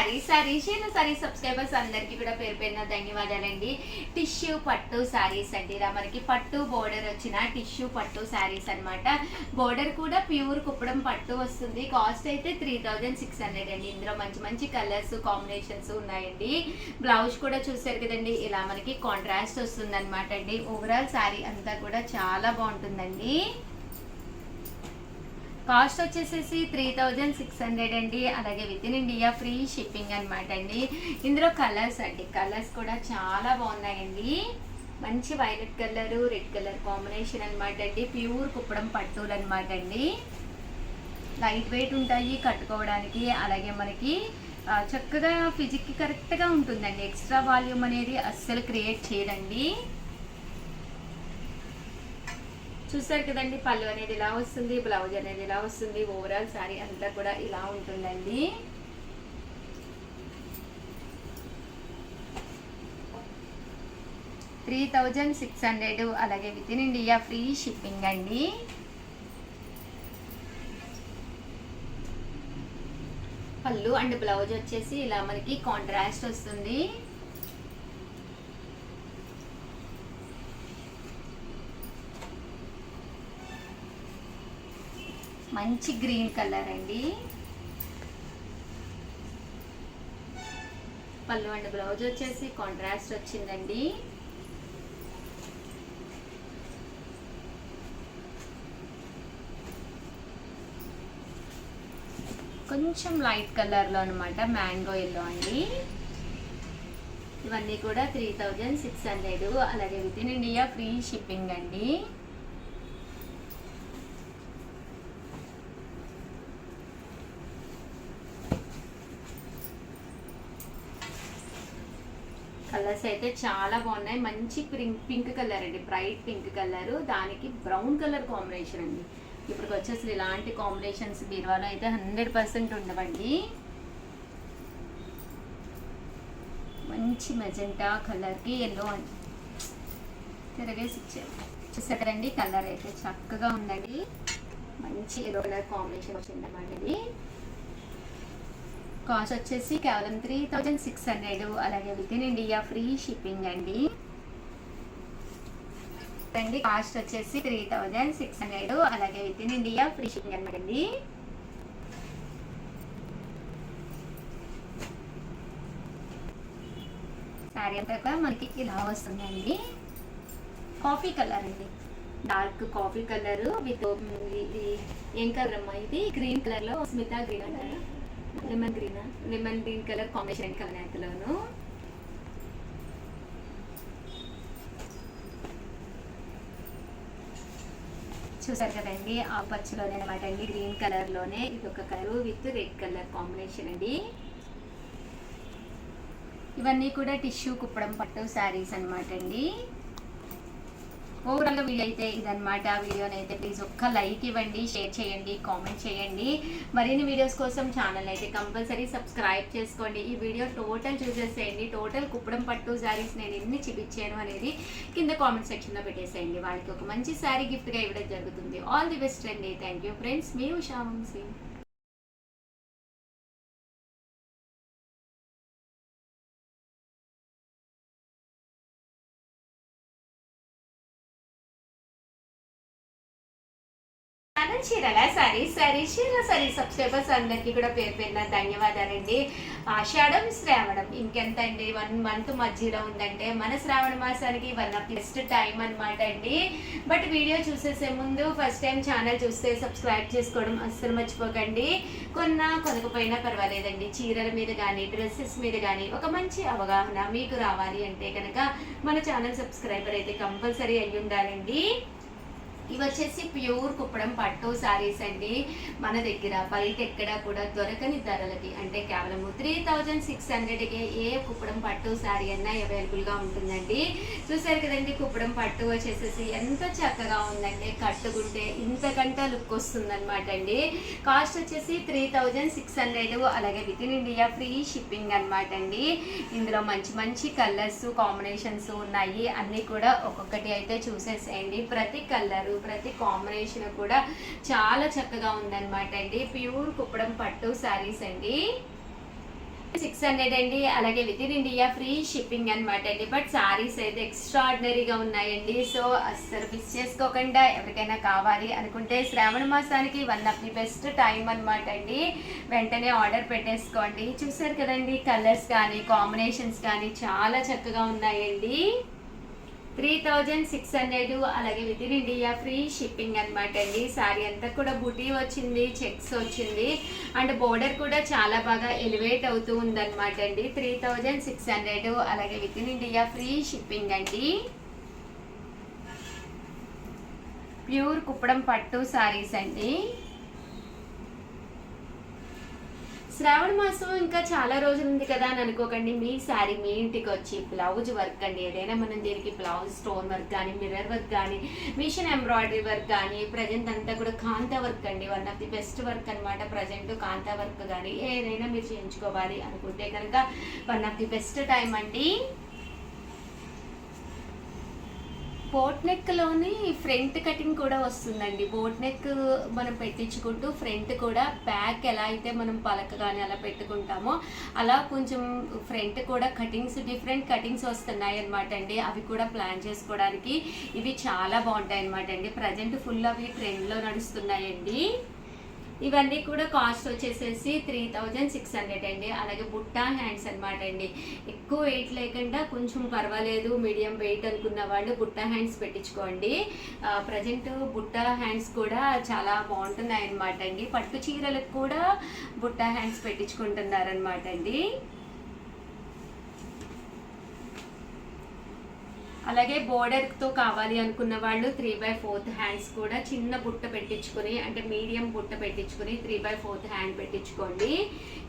Sorry subscribers అందరికీ కూడా పేరు పేరున ధన్యవాదాలండి. టిష్యూ పట్టు శారీస్ అండి. ఇలా మనకి పట్టు బోర్డర్ వచ్చిన టిష్యూ పట్టు శారీస్ అనమాట. బోర్డర్ కూడా ప్యూర్ కుప్పడం పట్టు వస్తుంది. కాస్ట్ అయితే 3600 అండి. ఇందులో మంచి మంచి కలర్స్ కాంబినేషన్స్ ఉన్నాయండి. బ్లౌజ్ కూడా చూసారు కదండి, ఇలా మనకి కాంట్రాస్ట్ వస్తుంది అనమాట అండి. ఓవరాల్ శారీ అంతా కూడా చాలా బాగుంటుందండి. కాస్ట్ వచ్చేసేసి 3600 అండి. అలాగే with in India free shipping అనమాట అండి. ఇందులో కలర్స్ అండి, కలర్స్ కూడా చాలా బాగున్నాయండి. మంచి violet colour, red colour combination అనమాట అండి. ప్యూర్ కుప్పడం పట్టులు అనమాట అండి. లైట్ వెయిట్ ఉంటాయి కట్టుకోవడానికి. అలాగే మనకి చక్కగా ఫిజిక్కి కరెక్ట్గా ఉంటుందండి. ఎక్స్ట్రా వాల్యూమ్ అనేది అస్సలు క్రియేట్ చేయదండి. చూసారు కదండి, పళ్ళు అనేది ఇలా వస్తుంది, బ్లౌజ్ అనేది ఇలా వస్తుంది. ఓవరాల్ శారీ అంతా కూడా ఇలా ఉంటుందండి. $3600 అలాగే with in India free shipping అండి. పళ్ళు అండ్ బ్లౌజ్ వచ్చేసి ఇలా మనకి కాంట్రాస్ట్ వస్తుంది. మంచి గ్రీన్ కలర్ అండి. పళ్ళు అండ్ బ్లౌజ్ వచ్చేసి కాంట్రాస్ట్ వచ్చిందండి. కొంచెం లైట్ కలర్లో అనమాట, మ్యాంగో ఎల్లో అండి. ఇవన్నీ కూడా 3600 అలాగే with in India free shipping అండి. కలర్స్ అయితే చాలా బాగున్నాయి. మంచి పింక్ కలర్ అండి, బ్రైట్ పింక్ కలర్, దానికి బ్రౌన్ కలర్ కాంబినేషన్ అండి. ఇప్పుడు వచ్చేసి ఇలాంటి కాంబినేషన్స్ బీరువాలో అయితే 100% ఉండవండి. మంచి మెజెంటా కలర్కి ఎల్లో తిరగేసి ఇచ్చారు. చూసారండి, కలర్ అయితే చక్కగా ఉందండి. మంచి ఎల్లో కలర్ కాంబినేషన్ వచ్చింది అన్నమాట ఇది. కాస్ట్ వచ్చేసి కేవలం 3600 అలాగే with in India free shipping అండి. కాస్ట్ వచ్చేసి 3600 అలాగే with in India free shipping అనమాట అండి. శారీ అంతా మనకి ఇలా వస్తుందండి. కాఫీ కలర్ అండి, డార్క్ కాఫీ కలర్ విత్ ఏం కలర్ అమ్మా ఇది, గ్రీన్ కలర్ లో స్మితా గ్రీన్ అంటారా, లెమన్ గ్రీన్ కలర్ కాంబినేషన్ కలర్లోను. చూసారు కదండి, ఆ పచ్చలోనే అనమాట అండి. గ్రీన్ కలర్ లోనే ఇది ఒక colour with red colour combination అండి. ఇవన్నీ కూడా టిష్యూ కుప్పడం పట్టు శారీస్ అనమాట అండి. ఓవరాల్గా వీడియో అయితే ఇదనమాట. వీడియోని అయితే ప్లీజ్ ఒక్క లైక్ ఇవ్వండి, షేర్ చేయండి, కామెంట్ చేయండి. మరిన్ని వీడియోస్ కోసం ఛానల్ అయితే కంపల్సరీ సబ్స్క్రైబ్ చేసుకోండి. ఈ వీడియో టోటల్ చూసేసేయండి. టోటల్ కుప్పడం పట్టు శారీస్ నేను ఎన్ని చూపించాను అనేది కింద కామెంట్ సెక్షన్లో పెట్టేసేయండి. వాళ్ళకి ఒక మంచి శారీ గిఫ్ట్గా ఇవ్వడం జరుగుతుంది. ఆల్ ది బెస్ట్ అండి. థ్యాంక్ యూ ఫ్రెండ్స్, మీ ఉషా వంశీ. చీరల సారీ సబ్స్క్రైబర్స్ అందరికీ కూడా పేరు పేరున ధన్యవాదాలండి. ఆషాఢం శ్రావణం ఇంకెంత అండి, 1 మంత్ మధ్యలో ఉందంటే మన శ్రావణ మాసానికి one of the best time అనమాట అండి. బట్ వీడియో చూసేసే ముందు ఫస్ట్ టైం ఛానల్ చూస్తే సబ్స్క్రైబ్ చేసుకోవడం అస్సలు మర్చిపోకండి. కొనకపోయినా పర్వాలేదండి. చీరల మీద కానీ డ్రెస్సెస్ మీద కానీ ఒక మంచి అవగాహన మీకు రావాలి అంటే కనుక మన ఛానల్ సబ్స్క్రైబర్ అయితే కంపల్సరీ అయ్యి ఉండాలండి. ఇవి వచ్చేసి ప్యూర్ కుప్పడం పట్టు శారీస్ అండి. మన దగ్గర బయట ఎక్కడా కూడా దొరకని ధరలకి, అంటే కేవలం 3600కే ఏ కుప్పడం పట్టు శారీ అన్నా అవైలబుల్గా ఉంటుందండి. చూసారు కదండి, కుప్పడం పట్టు వచ్చేసేసి ఎంత చక్కగా ఉందండి. కట్టుకుంటే ఇంతకంటే లుక్ వస్తుంది అనమాట అండి. కాస్ట్ వచ్చేసి 3600 అలాగే with in India free shipping అనమాట అండి. ఇందులో మంచి మంచి కలర్స్ కాంబినేషన్స్ ఉన్నాయి. అన్నీ కూడా ఒక్కొక్కటి అయితే చూసేసేయండి. ప్రతి కలరు ప్రతి కాంబినేషన్ కూడా చాలా చక్కగా ఉందన్నమాట అండి. ప్యూర్ కుప్పడం పట్టు శారీస్ అండి. 600 అండి. అలాగే with in India free shipping అనమాట అండి. బట్ సారీస్ అయితే ఎక్స్ట్రాడినరీగా ఉన్నాయండి. సో అస్సలు మిస్ చేసుకోకుండా ఎవరికైనా కావాలి అనుకుంటే శ్రావణ మాసానికి one of the best time అనమాట అండి. వెంటనే ఆర్డర్ పెట్టేసుకోండి. చూసారు కదండి, కలర్స్ కానీ కాంబినేషన్స్ కానీ చాలా చక్కగా ఉన్నాయండి. 3600 అలాగే with in India free shipping అనమాట అండి. సారీ అంతా కూడా బుటీ వచ్చింది, చెక్స్ వచ్చింది అండ్ బోర్డర్ కూడా చాలా బాగా ఎలివేట్ అవుతూ ఉందన్నమాట అండి. 3600 అలాగే with in India free shipping అండి. ప్యూర్ కుప్పడం పట్టు సారీస్ అండి. శ్రావణ మాసం ఇంకా చాలా రోజులు ఉంది కదా అని అనుకోకండి. మీ శారీ మీ ఇంటికి వచ్చి బ్లౌజ్ వర్క్ అండి, ఏదైనా మనం దీనికి బ్లౌజ్ స్టోన్ వర్క్ కానీ మిర్రర్ వర్క్ కానీ మిషన్ ఎంబ్రాయిడరీ వర్క్ కానీ ప్రజెంట్ అంతా కూడా కాంతా వర్క్ అండి. One of the best work అనమాట. ప్రజెంట్ కాంతా వర్క్ కానీ ఏదైనా మీరు చేయించుకోవాలి అనుకుంటే కనుక one of the best time అండి. బోట్ నెక్లోని ఫ్రంట్ కటింగ్ కూడా వస్తుందండి. బోట్ నెక్ మనం పెట్టించుకుంటూ ఫ్రంట్ కూడా బ్యాక్ ఎలా అయితే మనం పలక కానీ అలా పెట్టుకుంటామో అలా కొంచెం ఫ్రంట్ కూడా కటింగ్స్ డిఫరెంట్ కటింగ్స్ వస్తున్నాయి అనమాట అండి. అవి కూడా ప్లాన్ చేసుకోవడానికి ఇవి చాలా బాగుంటాయి అనమాట అండి. ప్రజెంట్ ఫుల్ అవి ట్రెండ్లో నడుస్తున్నాయండి. ఇవన్నీ కూడా కాస్ట్ వచ్చేసేసి 3600 అండి. అలాగే బుట్టా హ్యాండ్స్ అనమాట అండి. ఎక్కువ వెయిట్ లేకుండా కొంచెం పర్వాలేదు మీడియం వెయిట్ అనుకున్న వాళ్ళు Butta hands పెట్టించుకోండి. Present Butta hands కూడా చాలా బాగుంటున్నాయి అనమాట అండి. పట్టు చీరలకు కూడా బుట్టా హ్యాండ్స్ పెట్టించుకుంటున్నారనమాట అండి. అలాగే బోర్డర్తో కావాలి అనుకున్న వాళ్ళు 3/4 హ్యాండ్స్ కూడా చిన్న బుట్ట పెట్టించుకొని అంటే మీడియం బుట్ట పెట్టించుకొని 3/4 హ్యాండ్ పెట్టించుకోండి.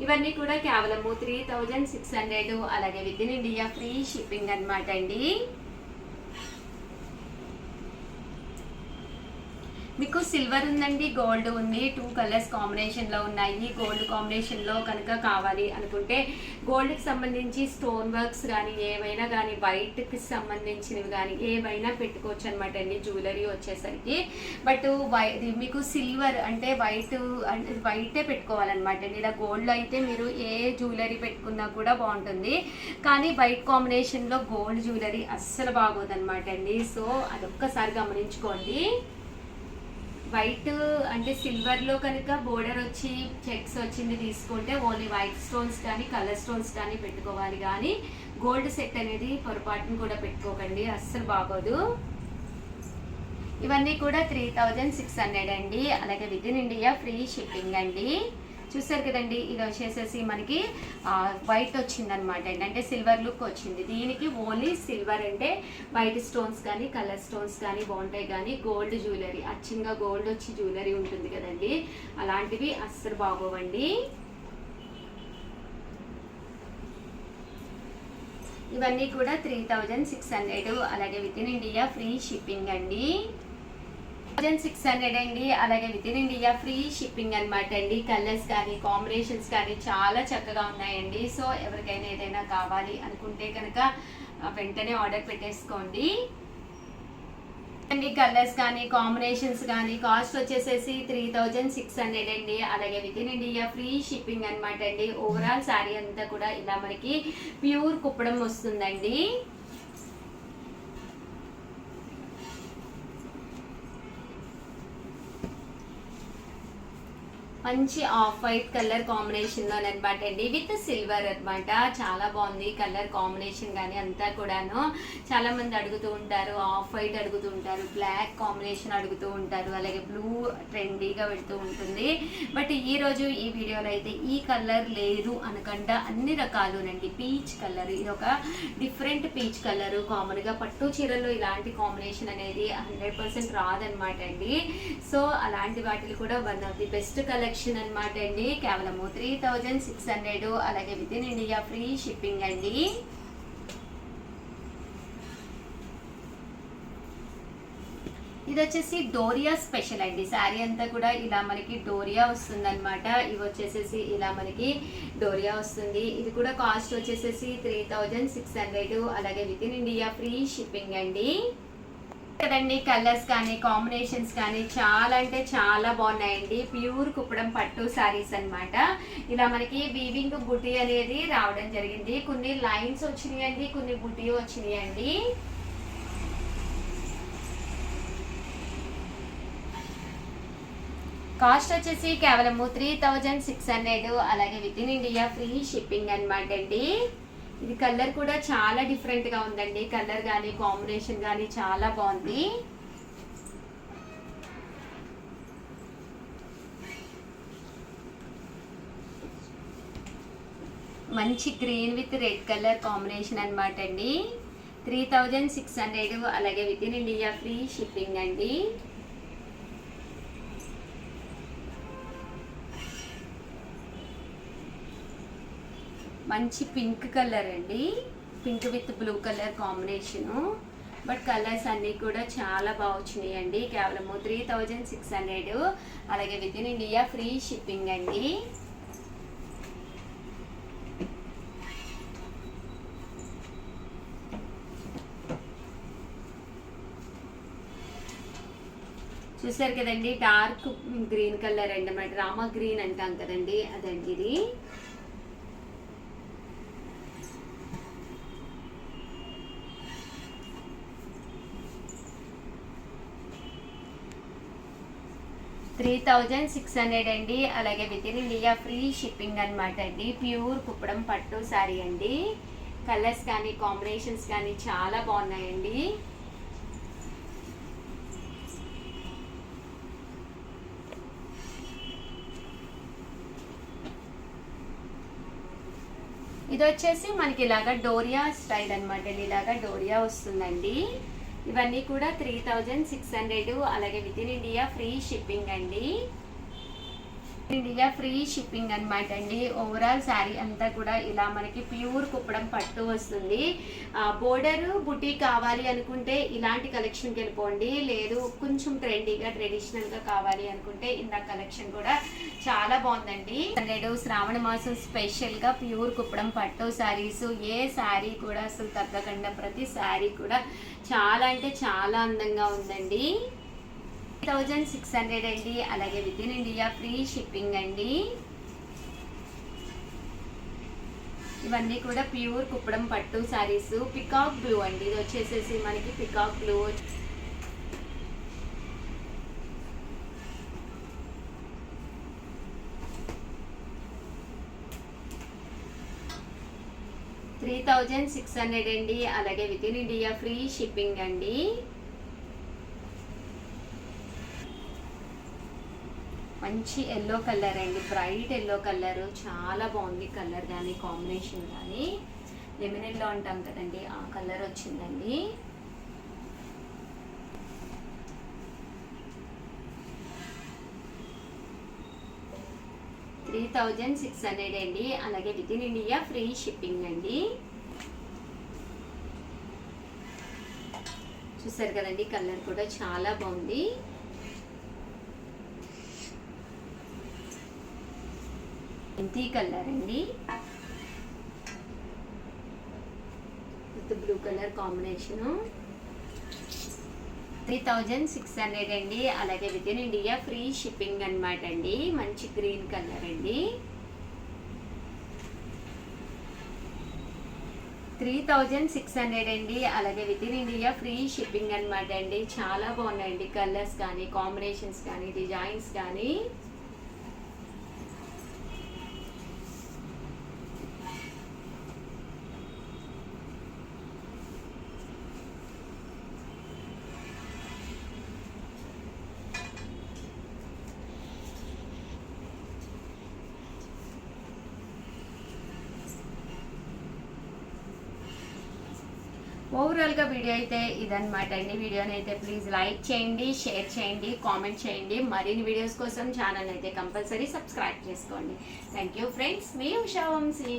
ఇవన్నీ కూడా కేవలము 3600 అలాగే with in India free shipping అనమాట అండి. మీకు సిల్వర్ ఉందండి, గోల్డ్ ఉంది. 2 కలర్స్ కాంబినేషన్లో ఉన్నాయి. గోల్డ్ కాంబినేషన్లో కనుక కావాలి అనుకుంటే గోల్డ్కి సంబంధించి స్టోన్ వర్క్స్ కానీ ఏవైనా కానీ వైట్కి సంబంధించినవి కానీ ఏవైనా పెట్టుకోవచ్చు అనమాట అండి జ్యువెలరీ వచ్చేసరికి. బట్ మీకు సిల్వర్ అంటే వైటే పెట్టుకోవాలన్నమాట అండి. ఇలా గోల్డ్లో అయితే మీరు ఏ జ్యువెలరీ పెట్టుకున్నా కూడా బాగుంటుంది. కానీ వైట్ కాంబినేషన్లో గోల్డ్ జ్యువెలరీ అస్సలు బాగోదన్నమాట అండి. సో అదొక్కసారి గమనించుకోండి. వైట్ అంటే సిల్వర్లో కనుక బోర్డర్ వచ్చి చెక్స్ వచ్చింది తీసుకుంటే ఓన్లీ వైట్ స్టోన్స్ కానీ కలర్ స్టోన్స్ కానీ పెట్టుకోవాలి. కానీ గోల్డ్ సెట్ అనేది పొరపాటును కూడా పెట్టుకోకండి, అస్సలు బాగోదు. ఇవన్నీ కూడా 3600 అండి. అలాగే with in India free shipping అండి. చూసారు కదండి, ఇది వచ్చేసేసి మనకి వైట్ వచ్చిందనమాట అండి. అంటే సిల్వర్ లుక్ వచ్చింది. దీనికి ఓన్లీ సిల్వర్ అంటే వైట్ స్టోన్స్ కానీ కలర్ స్టోన్స్ కానీ బాగుంటాయి. కానీ గోల్డ్ జ్యువెలరీ అచ్చంగా గోల్డ్ వచ్చి జ్యువెలరీ ఉంటుంది కదండి, అలాంటివి అస్సలు బాగోవండి. ఇవన్నీ కూడా 3600 అలాగే with in India free shipping అండి. 1600 అండి. అలాగే with in India free shipping అనమాట అండి. కలర్స్ కానీ కాంబినేషన్స్ కానీ చాలా చక్కగా ఉన్నాయండి. సో ఎవరికైనా ఏదైనా కావాలి అనుకుంటే కనుక వెంటనే ఆర్డర్ పెట్టేసుకోండి అండి. కలర్స్ కానీ కాంబినేషన్స్ కానీ కాస్ట్ వచ్చేసేసి 3600 అండి. అలాగే with in India free shipping అనమాట అండి. ఓవరాల్ శారీ అంతా కూడా ఇలా మనకి ప్యూర్ కుప్పడం వస్తుందండి. మంచి ఆఫ్ వైట్ కలర్ కాంబినేషన్లో అనమాట అండి. విత్ సిల్వర్ అనమాట. చాలా బాగుంది కలర్ కాంబినేషన్ కానీ అంతా కూడాను. చాలా మంది అడుగుతూ ఉంటారు, ఆఫ్ వైట్ అడుగుతూ ఉంటారు, బ్లాక్ కాంబినేషన్ అడుగుతూ ఉంటారు, అలాగే బ్లూ ట్రెండీగా పెడుతూ ఉంటుంది. బట్ ఈరోజు ఈ వీడియోలో అయితే ఈ కలర్ లేదు అనకుండా అన్ని రకాలునండి. పీచ్ కలర్, ఇది ఒక డిఫరెంట్ పీచ్ కలర్. కామన్గా పట్టు చీరల్లో ఇలాంటి కాంబినేషన్ అనేది 100% రాదనమాట అండి. సో అలాంటి వాటిని కూడా one of the best collection అనమాట అండి. కేవలము 3600 అలాగే with in India free shipping అండి. ఇది వచ్చేసి డోరియా స్పెషల్ అండి. శారీ అంతా కూడా ఇలా మనకి డోరియా వస్తుంది అనమాట. ఇవి వచ్చేసేసి ఇలా మనకి డోరియా వస్తుంది. ఇది కూడా కాస్ట్ వచ్చేసేసి 3600 అలాగే with in India free shipping అండి. కదండి, కలర్స్ కానీ కాంబినేషన్స్ కానీ చాలా అంటే చాలా బాగున్నాయండి. ప్యూర్ కుప్పడం పట్టు సారీస్ అన్నమాట. ఇలా మనకి వీవింగ్ బుటీ అనేది రావడం జరిగింది. కొన్ని లైన్స్ వచ్చినాయండి, కొన్ని బుటీ వచ్చినాయండి. కాస్ట్ వచ్చేసి కేవలం 3600, అలాగే with in India free shipping అనమాట అండి. ఇది కలర్ కూడా చాలా డిఫరెంట్ గా ఉందండి. కలర్ కానీ కాంబినేషన్ కానీ చాలా బాగుంది. మంచి green with red colour combination అనమాట అండి. 3600, అలాగే with in India free shipping అండి. మంచి పింక్ కలర్ అండి, pink with blue colour combination. But colours అన్నీ కూడా చాలా బాగా వచ్చినాయి అండి. కేవలం 3600, అలాగే with in India free shipping అండి. చూసారు కదండి, డార్క్ గ్రీన్ కలర్ అండి, మన రామా గ్రీన్ అంటాం కదండి, అదండి ఇది. $3600 అండి, అలాగే with in India free shipping అనమాట అండి. ప్యూర్ కుప్పడం పట్టు శారీ అండి. కలర్స్ కానీ కాంబినేషన్స్ కానీ చాలా బాగున్నాయండి. ఇది వచ్చేసి మనకి ఇలాగా డోరియా స్టైల్ అనమాట, ఇలాగా డోరియా వస్తుందండి. ఇవన్నీ కూడా 3600, అలాగే with in India free shipping అండి. ఇండియా ఫ్రీ షిప్పింగ్ అనమాట అండి. ఓవరాల్ శారీ అంతా కూడా ఇలా మనకి ప్యూర్ కుప్పడం పట్టు వస్తుంది. బోర్డర్ బుటీ కావాలి అనుకుంటే ఇలాంటి కలెక్షన్కి వెళ్ళిపోండి. లేదు కొంచెం ట్రెండీగా ట్రెడిషనల్గా కావాలి అనుకుంటే ఇంత కలెక్షన్ కూడా చాలా బాగుందండి. శ్రావణ మాసం స్పెషల్గా ప్యూర్ కుప్పడం పట్టు శారీస్, ఏ శారీ కూడా అసలు తగ్గకుండా ప్రతి శారీ కూడా చాలా అంటే చాలా అందంగా ఉందండి. 3600 అండి, అలాగే with in India free shipping అండి. ఇవన్నీ కూడా ప్యూర్ కుప్పడం పట్టు సారీస్. పికాక్ బ్లూ అండి, ఇది వచ్చేసేసి మనకి పికాక్ బ్లూ. $3600 అండి, అలాగే with in India free shipping అండి. మంచి ఎల్లో కలర్ అండి, బ్రైట్ ఎల్లో కలర్, చాలా బాగుంది కలర్ కానీ కాంబినేషన్ కానీ. లెమన్ ఎల్లో అంటాం కదండి, ఆ కలర్ వచ్చిందండి. $3600 అండి, అలాగే with in India free shipping అండి. చూసారు కదండి, కలర్ కూడా చాలా బాగుంది. ఇంతి కలర్ అండి, విత్ బ్లూ కలర్ కాంబినేషను. 3600 అండి, అలాగే with in India free shipping అనమాట అండి. మంచి గ్రీన్ కలర్ అండి. 3600 అండి, అలాగే with in India free shipping అనమాట అండి. చాలా బాగున్నాయండి కలర్స్ కానీ కాంబినేషన్స్ కానీ డిజైన్స్ కానీ. ఓవరాల్గా వీడియో అయితే ఇదన్నమాట అండి. వీడియోని అయితే ప్లీజ్ లైక్ చేయండి, షేర్ చేయండి, కామెంట్ చేయండి. మరిన్ని వీడియోస్ కోసం ఛానల్ అయితే కంపల్సరీ సబ్స్క్రైబ్ చేసుకోండి. థ్యాంక్ యూ ఫ్రెండ్స్, మీ ఉషా వంశీ.